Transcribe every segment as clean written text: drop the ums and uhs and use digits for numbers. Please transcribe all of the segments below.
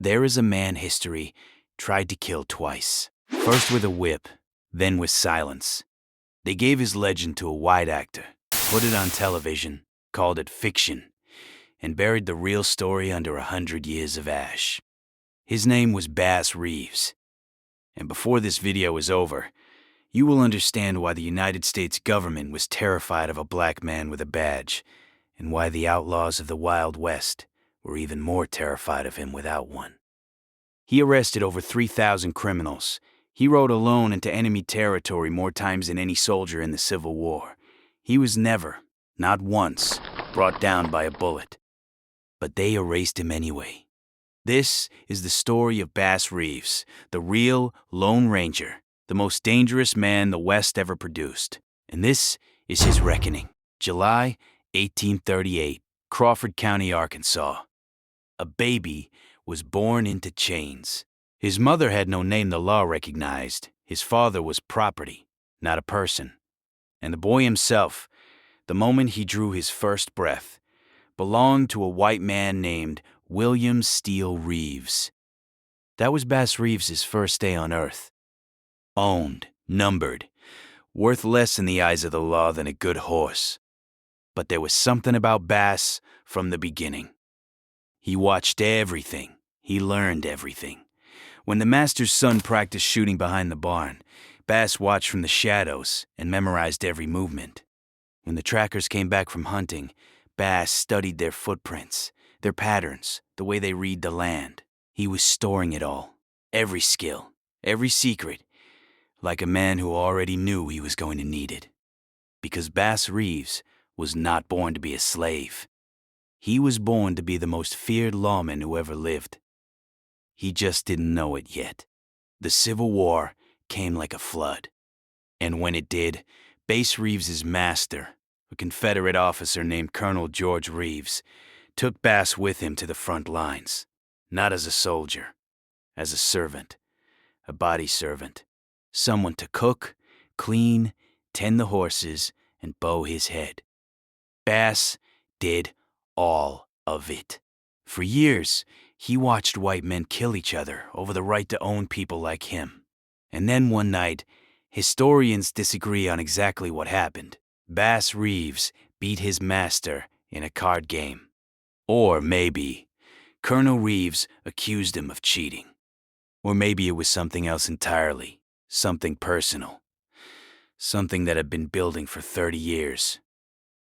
There is a man history tried to kill twice. First with a whip, then with silence. They gave his legend to a white actor, put it on television, called it fiction, and buried the real story under 100 years of ash. His name was Bass Reeves. And before this video is over, you will understand why the United States government was terrified of a black man with a badge, and why the outlaws of the Wild West were even more terrified of him without one. He arrested over 3,000 criminals. He rode alone into enemy territory more times than any soldier in the Civil War. He was never, not once, brought down by a bullet. But they erased him anyway. This is the story of Bass Reeves, the real Lone Ranger, the most dangerous man the West ever produced. And this is his reckoning. July 1838, Crawford County, Arkansas. A baby was born into chains. His mother had no name the law recognized. His father was property, not a person. And the boy himself, the moment he drew his first breath, belonged to a white man named William Steele Reeves. That was Bass Reeves' first day on Earth. Owned, numbered, worth less in the eyes of the law than a good horse. But there was something about Bass from the beginning. He watched everything. He learned everything. When the master's son practiced shooting behind the barn, Bass watched from the shadows and memorized every movement. When the trackers came back from hunting, Bass studied their footprints, their patterns, the way they read the land. He was storing it all, every skill, every secret, like a man who already knew he was going to need it. Because Bass Reeves was not born to be a slave. He was born to be the most feared lawman who ever lived. He just didn't know it yet. The Civil War came like a flood. And when it did, Bass Reeves' master, a Confederate officer named Colonel George Reeves, took Bass with him to the front lines, not as a soldier, as a servant, a body servant, someone to cook, clean, tend the horses, and bow his head. Bass did all of it. For years, he watched white men kill each other over the right to own people like him. And then one night, historians disagree on exactly what happened. Bass Reeves beat his master in a card game. Or maybe Colonel Reeves accused him of cheating. Or maybe it was something else entirely, something personal, something that had been building for 30 years.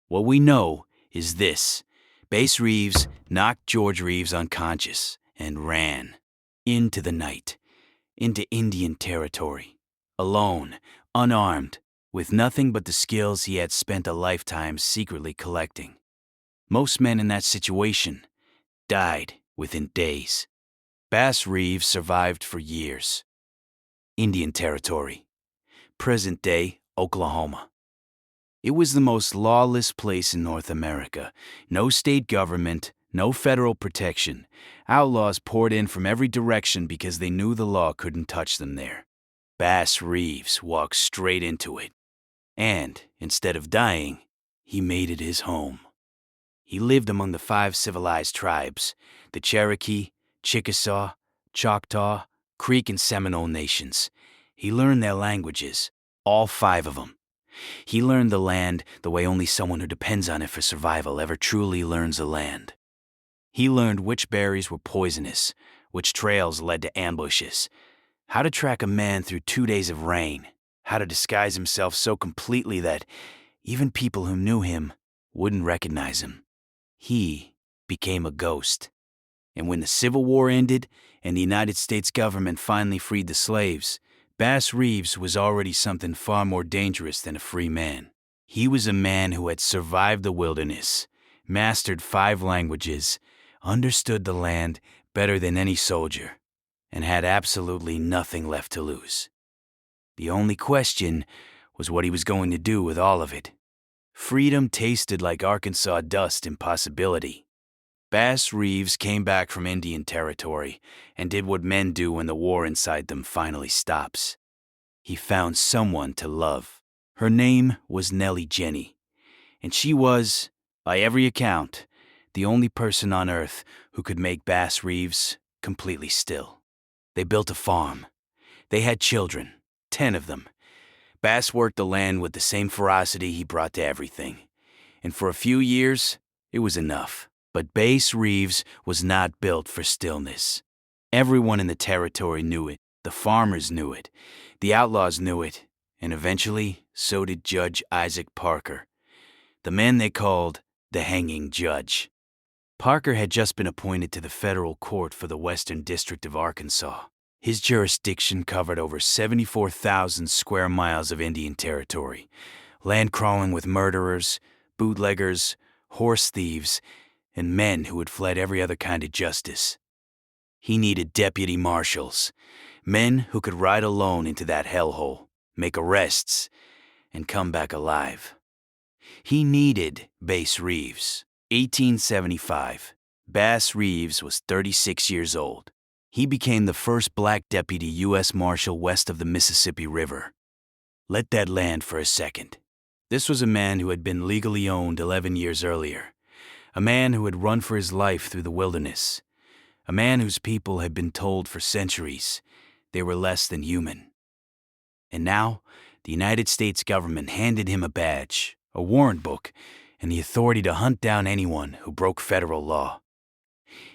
What we know is this. Bass Reeves knocked George Reeves unconscious and ran into the night, into Indian territory, alone, unarmed, with nothing but the skills he had spent a lifetime secretly collecting. Most men in that situation died within days. Bass Reeves survived for years. Indian territory, present-day Oklahoma. It was the most lawless place in North America. No state government, no federal protection. Outlaws poured in from every direction because they knew the law couldn't touch them there. Bass Reeves walked straight into it. And, instead of dying, he made it his home. He lived among the 5 civilized tribes, the Cherokee, Chickasaw, Choctaw, Creek, and Seminole nations. He learned their languages, all 5 of them. He learned the land the way only someone who depends on it for survival ever truly learns a land. He learned which berries were poisonous, which trails led to ambushes, how to track a man through 2 days of rain, how to disguise himself so completely that even people who knew him wouldn't recognize him. He became a ghost. And when the Civil War ended and the United States government finally freed the slaves, Bass Reeves was already something far more dangerous than a free man. He was a man who had survived the wilderness, mastered 5 languages, understood the land better than any soldier, and had absolutely nothing left to lose. The only question was what he was going to do with all of it. Freedom tasted like Arkansas dust and possibility. Bass Reeves came back from Indian territory and did what men do when the war inside them finally stops. He found someone to love. Her name was Nellie Jenny, and she was, by every account, the only person on Earth who could make Bass Reeves completely still. They built a farm. They had children, 10 of them. Bass worked the land with the same ferocity he brought to everything. And for a few years, it was enough. But Bass Reeves was not built for stillness. Everyone in the territory knew it. The farmers knew it. The outlaws knew it. And eventually, so did Judge Isaac Parker, the man they called the Hanging Judge. Parker had just been appointed to the federal court for the Western District of Arkansas. His jurisdiction covered over 74,000 square miles of Indian territory, land crawling with murderers, bootleggers, horse thieves, and men who had fled every other kind of justice. He needed deputy marshals, men who could ride alone into that hellhole, make arrests, and come back alive. He needed Bass Reeves. 1875. Bass Reeves was 36 years old. He became the first black deputy U.S. Marshal west of the Mississippi River. Let that land for a second. This was a man who had been legally owned 11 years earlier. A man who had run for his life through the wilderness. A man whose people had been told for centuries they were less than human. And now, the United States government handed him a badge, a warrant book, and the authority to hunt down anyone who broke federal law.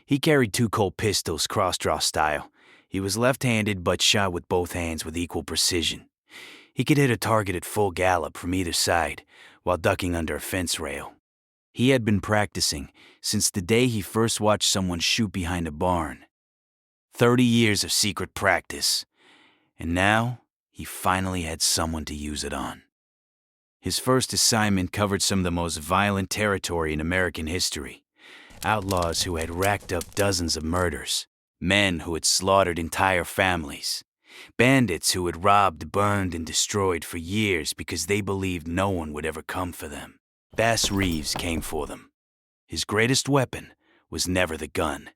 He carried 2 Colt pistols cross-draw style. He was left-handed but shot with both hands with equal precision. He could hit a target at full gallop from either side while ducking under a fence rail. He had been practicing since the day he first watched someone shoot behind a barn. 30 years of secret practice, and now he finally had someone to use it on. His first assignment covered some of the most violent territory in American history. Outlaws who had racked up dozens of murders. Men who had slaughtered entire families. Bandits who had robbed, burned, and destroyed for years because they believed no one would ever come for them. Bass Reeves came for them. His greatest weapon was never the gun.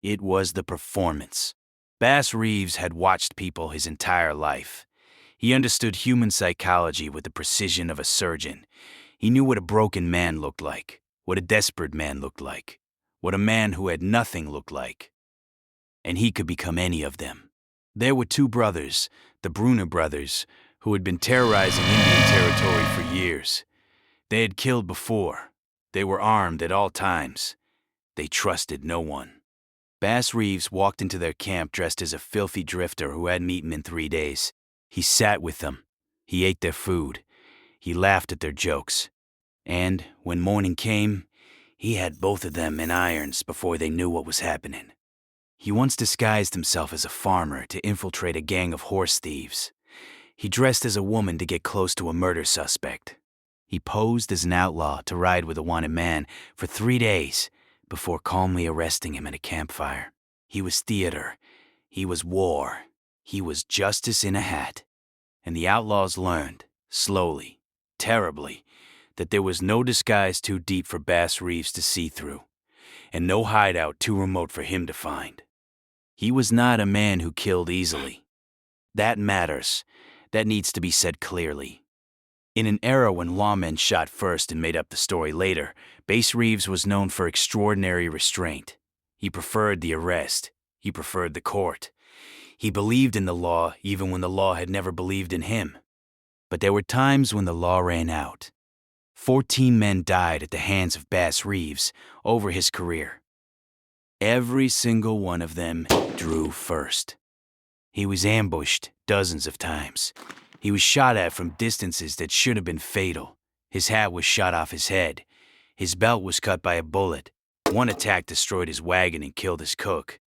It was the performance. Bass Reeves had watched people his entire life. He understood human psychology with the precision of a surgeon. He knew what a broken man looked like, what a desperate man looked like, what a man who had nothing looked like. And he could become any of them. There were 2 brothers, the Bruner brothers, who had been terrorizing Indian territory for years. They had killed before. They were armed at all times. They trusted no one. Bass Reeves walked into their camp dressed as a filthy drifter who hadn't eaten in 3 days. He sat with them. He ate their food. He laughed at their jokes. And when morning came, he had both of them in irons before they knew what was happening. He once disguised himself as a farmer to infiltrate a gang of horse thieves. He dressed as a woman to get close to a murder suspect. He posed as an outlaw to ride with a wanted man for 3 days before calmly arresting him at a campfire. He was theater. He was war. He was justice in a hat. And the outlaws learned, slowly, terribly, that there was no disguise too deep for Bass Reeves to see through, and no hideout too remote for him to find. He was not a man who killed easily. That matters. That needs to be said clearly. In an era when lawmen shot first and made up the story later, Bass Reeves was known for extraordinary restraint. He preferred the arrest. He preferred the court. He believed in the law even when the law had never believed in him. But there were times when the law ran out. 14 men died at the hands of Bass Reeves over his career. Every single one of them drew first. He was ambushed dozens of times. He was shot at from distances that should have been fatal. His hat was shot off his head. His belt was cut by a bullet. One attack destroyed his wagon and killed his cook.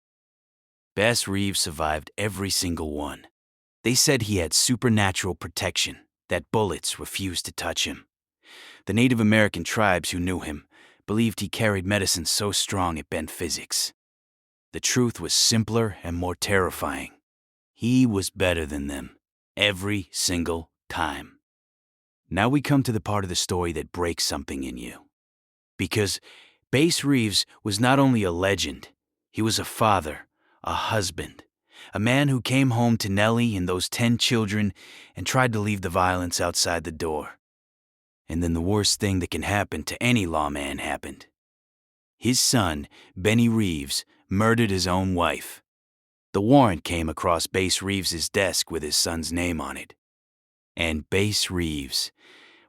Bass Reeves survived every single one. They said he had supernatural protection, that bullets refused to touch him. The Native American tribes who knew him believed he carried medicine so strong it bent physics. The truth was simpler and more terrifying. He was better than them, every single time. Now we come to the part of the story that breaks something in you. Because Bass Reeves was not only a legend, he was a father, a husband, a man who came home to Nellie and those 10 children and tried to leave the violence outside the door. And then the worst thing that can happen to any lawman happened. His son, Benny Reeves, murdered his own wife, The warrant came across Bass Reeves' desk with his son's name on it. And Bass Reeves,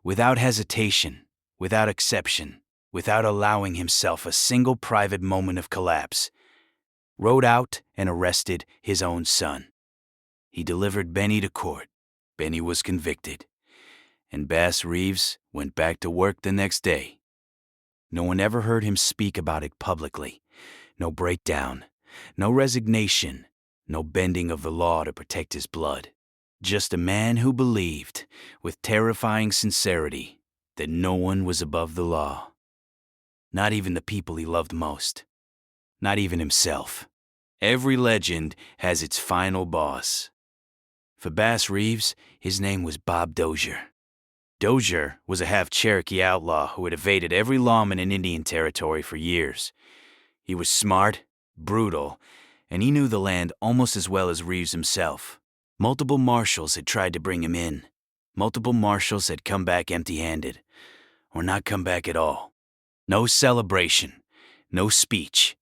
without hesitation, without exception, without allowing himself a single private moment of collapse, rode out and arrested his own son. He delivered Benny to court. Benny was convicted. And Bass Reeves went back to work the next day. No one ever heard him speak about it publicly. No breakdown, no resignation, no bending of the law to protect his blood. Just a man who believed, with terrifying sincerity, that no one was above the law. Not even the people he loved most. Not even himself. Every legend has its final boss. For Bass Reeves, his name was Bob Dozier. Dozier was a half-Cherokee outlaw who had evaded every lawman in Indian Territory for years. He was smart, brutal, and he knew the land almost as well as Reeves himself. Multiple marshals had tried to bring him in. Multiple marshals had come back empty-handed, or not come back at all. No celebration, no speech.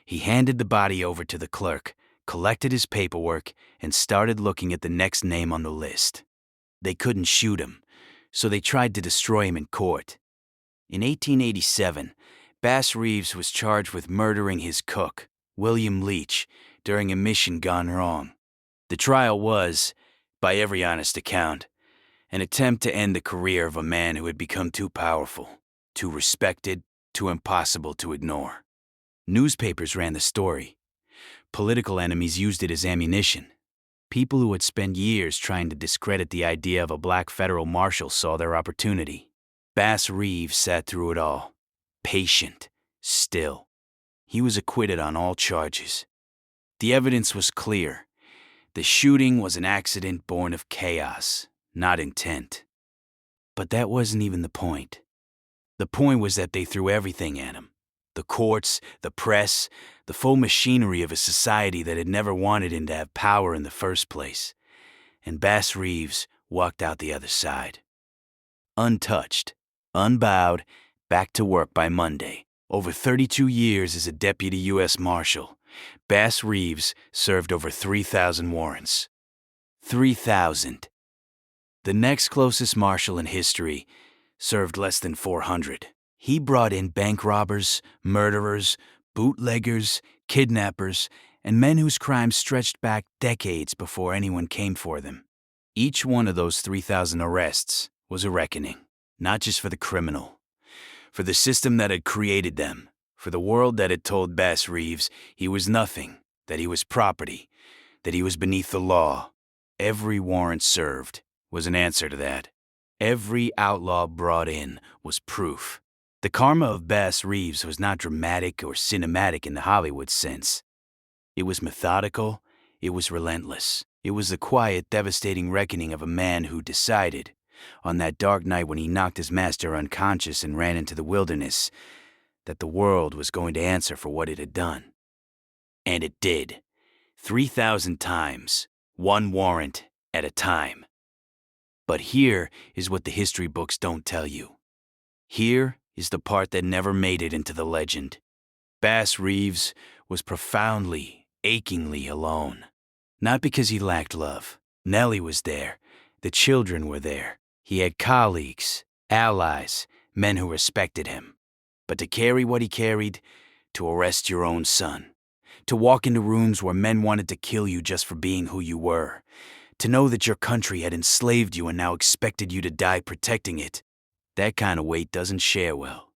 He handed the body over to the clerk, collected his paperwork, and started looking at the next name on the list. They couldn't shoot him, so they tried to destroy him in court. In 1887, Bass Reeves was charged with murdering his cook, William Leach, during a mission gone wrong. The trial was, by every honest account, an attempt to end the career of a man who had become too powerful, too respected, too impossible to ignore. Newspapers ran the story. Political enemies used it as ammunition. People who had spent years trying to discredit the idea of a black federal marshal saw their opportunity. Bass Reeves sat through it all, patient, still. He was acquitted on all charges. The evidence was clear. The shooting was an accident born of chaos, not intent. But that wasn't even the point. The point was that they threw everything at him. The courts, the press, the full machinery of a society that had never wanted him to have power in the first place. And Bass Reeves walked out the other side. Untouched, unbowed, back to work by Monday. Over 32 years as a deputy U.S. Marshal, Bass Reeves served over 3,000 warrants. 3,000. The next closest marshal in history served less than 400. He brought in bank robbers, murderers, bootleggers, kidnappers, and men whose crimes stretched back decades before anyone came for them. Each one of those 3,000 arrests was a reckoning, not just for the criminal, for the system that had created them, for the world that had told Bass Reeves he was nothing, that he was property, that he was beneath the law. Every warrant served was an answer to that. Every outlaw brought in was proof. The karma of Bass Reeves was not dramatic or cinematic in the Hollywood sense. It was methodical, it was relentless. It was the quiet, devastating reckoning of a man who decided, on that dark night when he knocked his master unconscious and ran into the wilderness, that the world was going to answer for what it had done. And it did. 3,000 times, one warrant at a time. But here is what the history books don't tell you. Here is the part that never made it into the legend. Bass Reeves was profoundly, achingly alone. Not because he lacked love. Nellie was there. The children were there. He had colleagues, allies, men who respected him. But to carry what he carried, to arrest your own son, to walk into rooms where men wanted to kill you just for being who you were, to know that your country had enslaved you and now expected you to die protecting it, that kind of weight doesn't share well.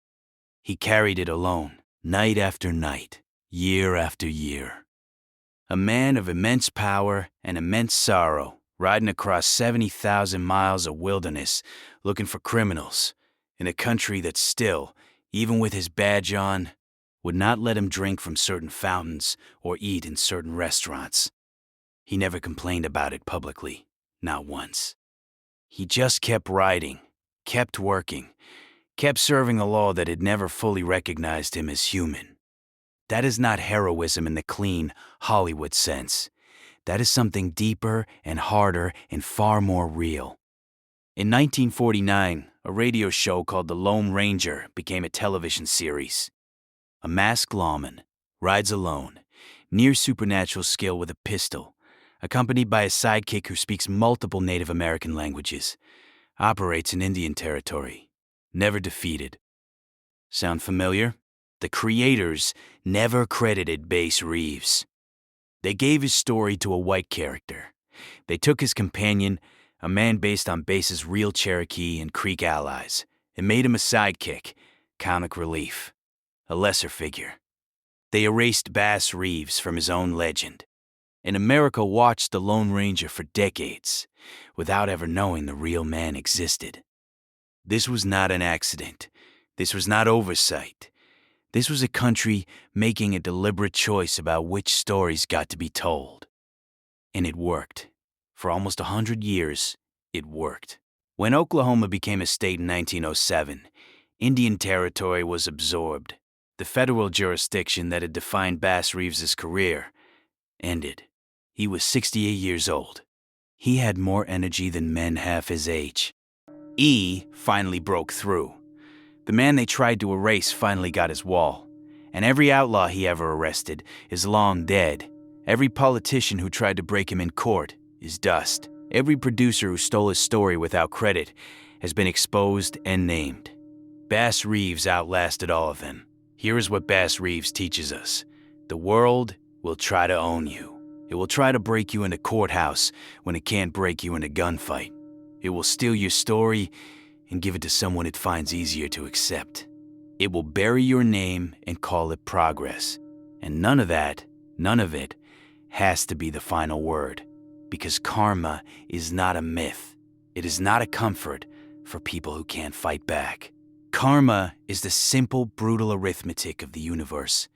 He carried it alone, night after night, year after year. A man of immense power and immense sorrow, riding across 70,000 miles of wilderness, looking for criminals, in a country that still, even with his badge on, would not let him drink from certain fountains or eat in certain restaurants. He never complained about it publicly, not once. He just kept riding, kept working, kept serving a law that had never fully recognized him as human. That is not heroism in the clean Hollywood sense. That is something deeper and harder and far more real. In 1949, a radio show called The Lone Ranger became a television series. A masked lawman rides alone, near supernatural skill with a pistol, accompanied by a sidekick who speaks multiple Native American languages, operates in Indian Territory, never defeated. Sound familiar? The creators never credited Bass Reeves. They gave his story to a white character. They took his companion, a man based on Bass's real Cherokee and Creek allies, and made him a sidekick, comic relief, a lesser figure. They erased Bass Reeves from his own legend, and America watched the Lone Ranger for decades without ever knowing the real man existed. This was not an accident. This was not oversight. This was a country making a deliberate choice about which stories got to be told. And it worked. For almost 100 years, it worked. When Oklahoma became a state in 1907, Indian Territory was absorbed. The federal jurisdiction that had defined Bass Reeves' career ended. He was 68 years old. He had more energy than men half his age. E finally broke through. The man they tried to erase finally got his wall. And every outlaw he ever arrested is long dead. Every politician who tried to break him in court is dust. Every producer who stole his story without credit has been exposed and named. Bass Reeves outlasted all of them. Here is what Bass Reeves teaches us. The world will try to own you. It will try to break you in a courthouse when it can't break you in a gunfight. It will steal your story and give it to someone it finds easier to accept. It will bury your name and call it progress. And none of it, has to be the final word. Because karma is not a myth. It is not a comfort for people who can't fight back. Karma is the simple, brutal arithmetic of the universe.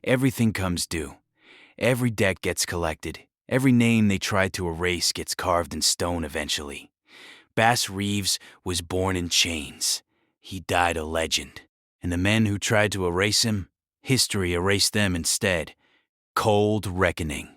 Everything comes due. Every debt gets collected. Every name they tried to erase gets carved in stone eventually. Bass Reeves was born in chains. He died a legend. And the men who tried to erase him, history erased them instead. Cold reckoning.